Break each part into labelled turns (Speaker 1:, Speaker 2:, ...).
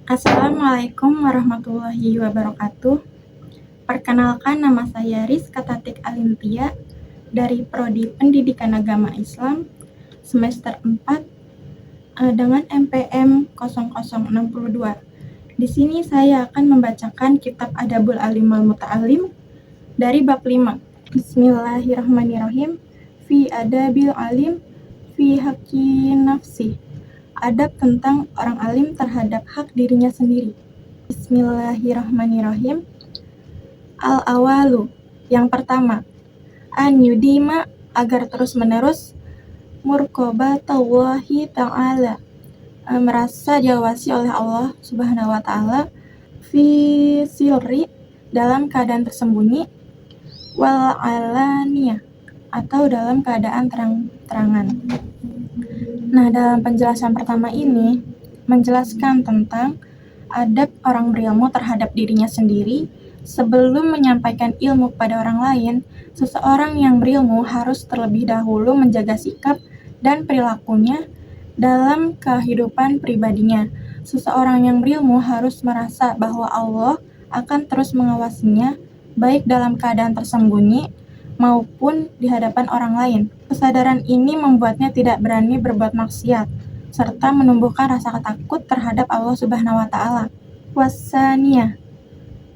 Speaker 1: Assalamualaikum warahmatullahi wabarakatuh. Perkenalkan, nama saya Rizka Tatik Alintia dari Prodi Pendidikan Agama Islam semester 4 dengan MPM 0062. Di sini saya akan membacakan kitab Adabul Alim wal Muta'alim dari bab 5. Bismillahirrahmanirrahim. Fi adabil alim fi haqqi nafsi. Adab tentang orang alim terhadap hak dirinya sendiri. Bismillahirrahmanirrahim. Al-awalu, yang pertama, an yudima, agar terus-menerus murqabatallahi ta'ala, merasa diawasi oleh Allah Subhanahu wa ta'ala, fi sirri, dalam keadaan tersembunyi, wal alaniyah, atau dalam keadaan terang-terangan. Nah, dalam penjelasan pertama ini menjelaskan tentang adab orang berilmu terhadap dirinya sendiri. Sebelum menyampaikan ilmu kepada orang lain, seseorang yang berilmu harus terlebih dahulu menjaga sikap dan perilakunya dalam kehidupan pribadinya. Seseorang yang berilmu harus merasa bahwa Allah akan terus mengawasinya, baik dalam keadaan tersembunyi maupun di hadapan orang lain. Kesadaran ini membuatnya tidak berani berbuat maksiat, serta menumbuhkan rasa takut terhadap Allah Subhanahu wa ta'ala. Wasaniyah,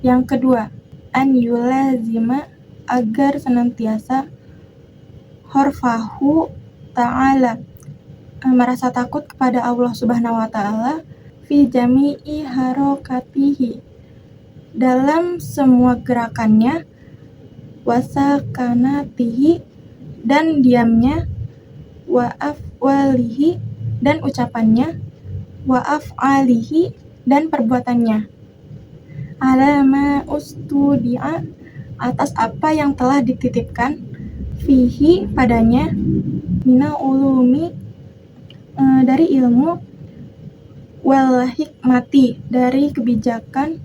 Speaker 1: yang kedua, an yulazima, agar senantiasa khorfahu ta'ala, merasa takut kepada Allah Subhanahu wa ta'ala, fi jami'i harokatihi, dalam semua gerakannya, wasakanatihi, dan diamnya, wa afwalihi, dan ucapannya, wa af'alihi, dan perbuatannya, alama ustudi'a, atas apa yang telah dititipkan, fihi, padanya, mina ulumi, dari ilmu, wal hikmati, dari kebijakan,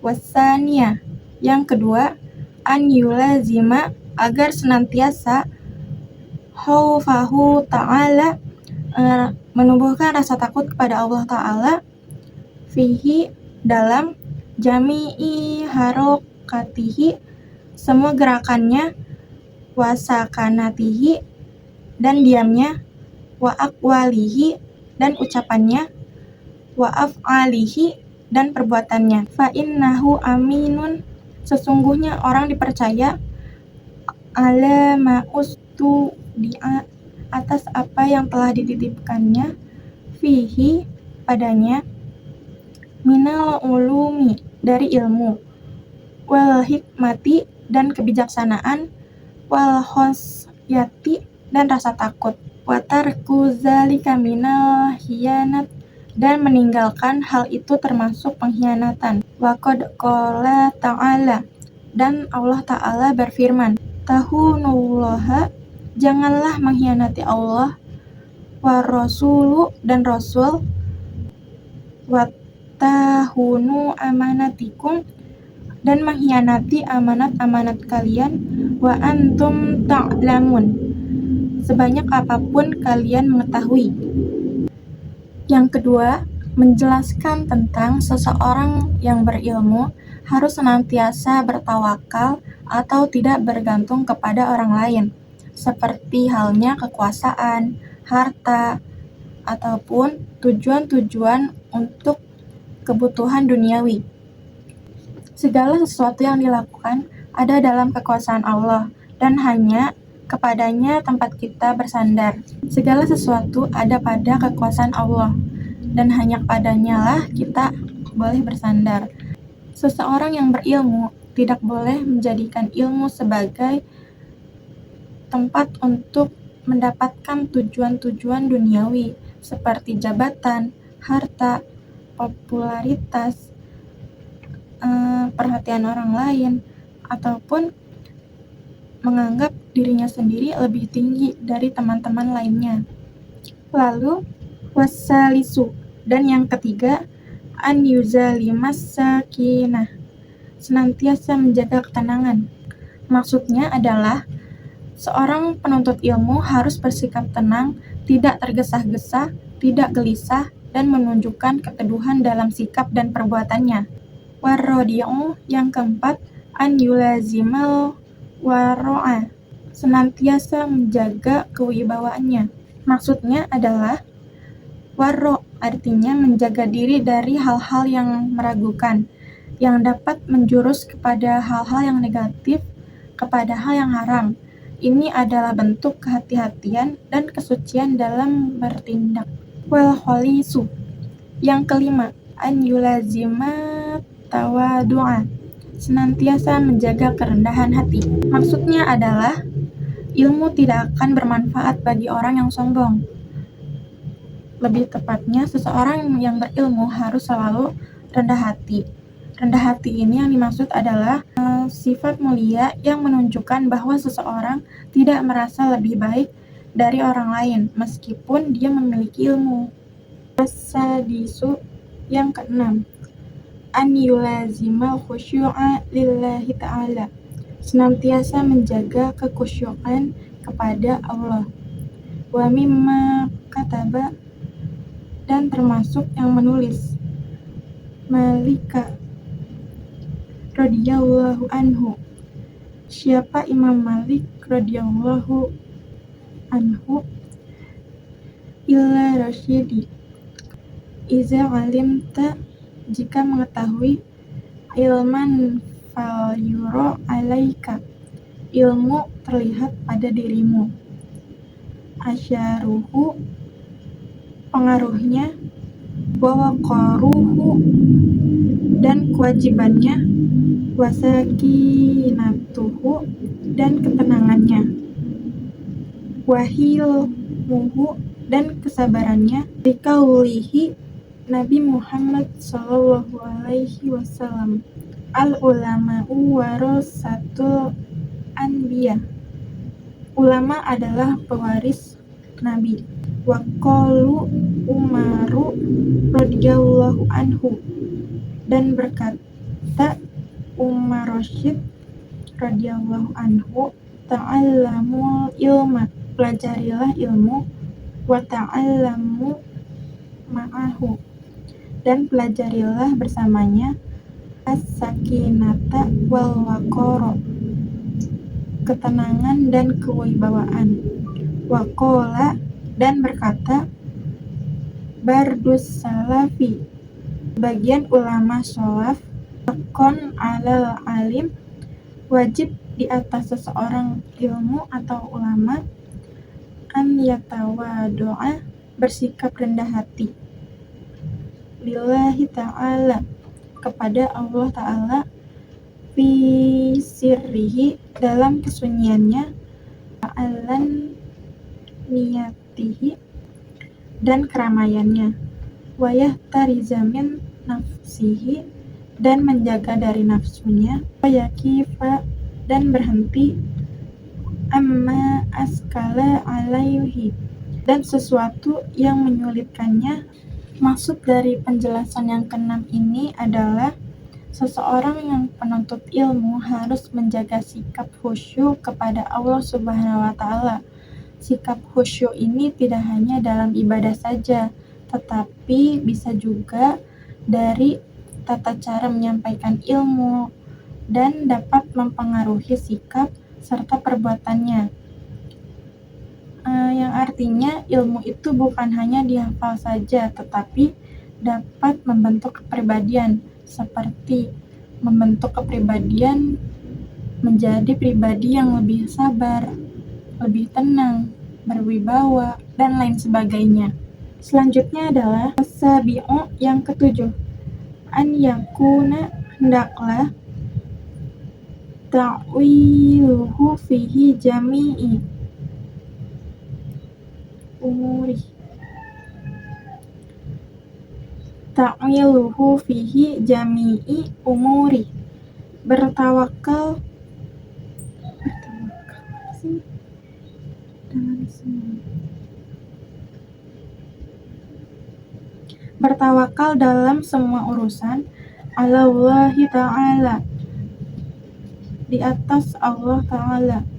Speaker 1: wasania, yang kedua, an yulazima, agar senantiasa khaufahu ta'ala, menumbuhkan rasa takut kepada Allah Ta'ala, fihi, dalam jami'i harokatihi, semua gerakannya, wasakanatihi, dan diamnya, wa aqwalihi, dan ucapannya, wa af'alihi, dan perbuatannya. Fa innahu aminun, sesungguhnya orang dipercaya, ala ma'ustudi'a, atas apa yang telah dititipkannya, fihi, padanya, minal ulumi, dari ilmu, wal hikmati, dan kebijaksanaan, wal khosyati, dan rasa takut, wa tarku zalika minal hiyanat, dan meninggalkan hal itu termasuk pengkhianatan. Wa qad qala ta'ala, dan Allah Ta'ala berfirman, tahunullaha, janganlah mengkhianati Allah, wa rasulu, dan Rasul, wa tahunu amanatikum, dan mengkhianati amanat-amanat kalian, wa antum ta'lamun, sebanyak apapun kalian mengetahui. Yang kedua, menjelaskan tentang seseorang yang berilmu harus senantiasa bertawakal atau tidak bergantung kepada orang lain, seperti halnya kekuasaan, harta, ataupun tujuan-tujuan untuk kebutuhan duniawi. Segala sesuatu yang dilakukan ada dalam kekuasaan Allah, dan hanya kepadanya tempat kita bersandar. Segala sesuatu ada pada kekuasaan Allah, dan hanya kepadanya lah kita boleh bersandar. Seseorang yang berilmu tidak boleh menjadikan ilmu sebagai tempat untuk mendapatkan tujuan-tujuan duniawi seperti jabatan, harta, popularitas, perhatian orang lain, ataupun menganggap dirinya sendiri lebih tinggi dari teman-teman lainnya. Lalu, wasalisu, dan yang ketiga, an yuzalimas sakinah, senantiasa menjaga ketenangan. Maksudnya adalah seorang penuntut ilmu harus bersikap tenang, tidak tergesa-gesa, tidak gelisah, dan menunjukkan keteduhan dalam sikap dan perbuatannya. Warrodi'u yang keempat, an yulazimal waro'a, senantiasa menjaga kewibawaannya. Maksudnya adalah waro artinya menjaga diri dari hal-hal yang meragukan, yang dapat menjurus kepada hal-hal yang negatif, kepada hal yang haram. Ini adalah bentuk kehati-hatian dan kesucian dalam bertindak. Wal kholisu yang kelima, an yulazima tawadu'a, senantiasa menjaga kerendahan hati. Maksudnya adalah ilmu tidak akan bermanfaat bagi orang yang sombong. Lebih tepatnya, seseorang yang berilmu harus selalu rendah hati. Rendah hati ini yang dimaksud adalah sifat mulia yang menunjukkan bahwa seseorang tidak merasa lebih baik dari orang lain meskipun dia memiliki ilmu. Wasadisu yang keenam, an yulazimal khusyu'a lillahi ta'ala, senantiasa menjaga kekhusyukan kepada Allah. Wa mimma kataba, dan termasuk yang menulis. Malika radhiyallahu anhu, siapa Imam Malik radhiyallahu anhu, illa rasyidi, iza alimta, jika mengetahui, ilman fal yuro alaika, ilmu terlihat pada dirimu, asyaruhu, pengaruhnya, wawaqaruhu, dan kewajibannya, wasakinatuhu, dan ketenangannya, wahilmuhu, dan kesabarannya, likaulihi, Nabi Muhammad Shallallahu Alaihi Wasallam, al-ulama'u warasatul anbiya, ulama adalah pewaris Nabi. Wa qalu Umaru radhiyallahu anhu, dan berkata Umar Rasyid radhiyallahu anhu, ta'allamul ilma, pelajarilah ilmu, wa ta'allamu ma'ahu, dan pelajarilah bersamanya, as-sakinata wal waqara, ketenangan dan kewibawaan. Wa qala, dan berkata bardus salafi, bagian ulama sholaf, hakon alal alim, wajib di atas seseorang ilmu atau ulama, an yatawadoa, bersikap rendah hati, lillahi ta'ala, kepada Allah Ta'ala, fi sirrihi, dalam kesunyiannya, alan niyatihi, dan keramaiannya, wayah tarizamin nafsihi, dan menjaga dari nafsunya, wayakifa, dan berhenti, amma askala alaihi, dan sesuatu yang menyulitkannya. Maksud dari penjelasan yang keenam ini adalah seseorang yang penuntut ilmu harus menjaga sikap khusyuk kepada Allah Subhanahu wa Ta'ala. Sikap khusyuk ini tidak hanya dalam ibadah saja, tetapi bisa juga dari tata cara menyampaikan ilmu dan dapat mempengaruhi sikap serta perbuatannya. Yang artinya ilmu itu bukan hanya dihafal saja, tetapi dapat membentuk kepribadian, seperti membentuk kepribadian menjadi pribadi yang lebih sabar, lebih tenang, berwibawa, dan lain sebagainya. Selanjutnya adalah sabi'u yang ketujuh, an yakuna, hendaklah, ta'wiluhu fihi jami'i umuri, ta'wiluhu fihi jami'i umuri, bertawakal dalam semua, bertawakal dalam semua urusan, alallahi ta'ala, di atas Allah Ta'ala.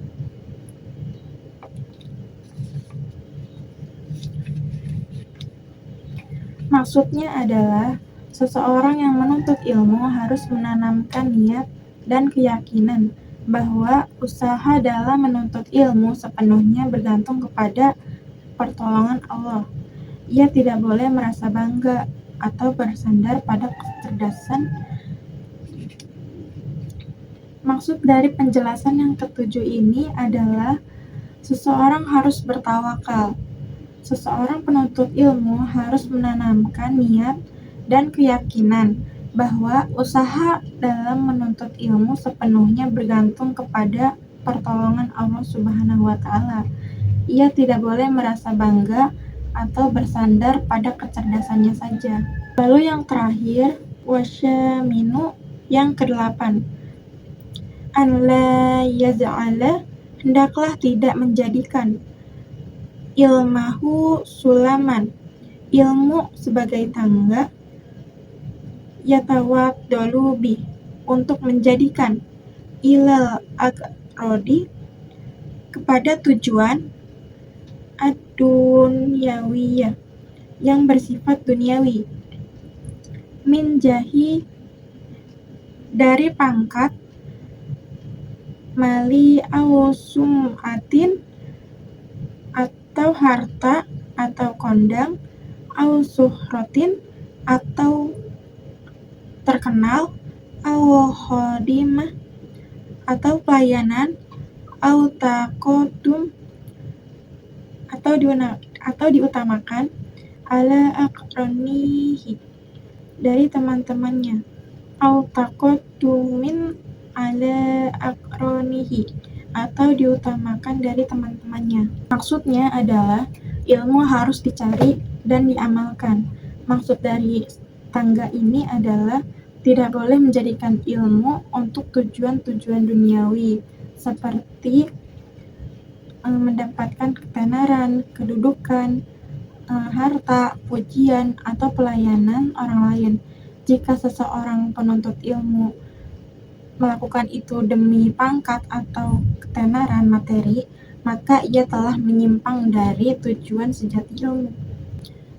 Speaker 1: Maksudnya adalah seseorang yang menuntut ilmu harus menanamkan niat dan keyakinan bahwa usaha dalam menuntut ilmu sepenuhnya bergantung kepada pertolongan Allah. Ia tidak boleh merasa bangga atau bersandar pada kecerdasan. Maksud dari penjelasan yang ketujuh ini adalah seseorang harus bertawakal. Seseorang penuntut ilmu harus menanamkan niat dan keyakinan bahwa usaha dalam menuntut ilmu sepenuhnya bergantung kepada pertolongan Allah Subhanahu wa Ta'ala. Ia tidak boleh merasa bangga atau bersandar pada kecerdasannya saja. Lalu yang terakhir, wasyaminu yang kedelapan. An la yaz'ala, hendaklah tidak menjadikan ilmahu sulaman, ilmu sebagai tangga, yatawaddalu bih, untuk menjadikan ilal agrodi, kepada tujuan ad-dunyawiyah, yang bersifat duniawi, min jahi, dari pangkat, mali au sum'atin, atau harta atau kondang, au suhrotin, atau terkenal, au khodimah, atau pelayanan, au taqodum, atau diutamakan, ala aqranihi, dari teman-temannya, au taqodumin ala aqranihi, atau diutamakan dari teman-temannya. Maksudnya adalah ilmu harus dicari dan diamalkan. Maksud dari tangga ini adalah tidak boleh menjadikan ilmu untuk tujuan-tujuan duniawi seperti mendapatkan ketenaran, kedudukan, harta, pujian, atau pelayanan orang lain. Jika seseorang penuntut ilmu melakukan itu demi pangkat atau ketenaran materi, maka ia telah menyimpang dari tujuan sejati ilmu.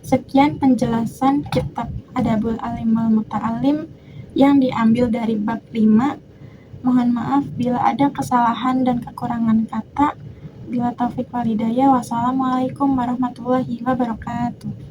Speaker 1: Sekian penjelasan kitab Adabul Alim wal Muta'alim yang diambil dari bab 5. Mohon maaf bila ada kesalahan dan kekurangan kata. Bila taufik wal hidayah, wassalamualaikum warahmatullahi wabarakatuh.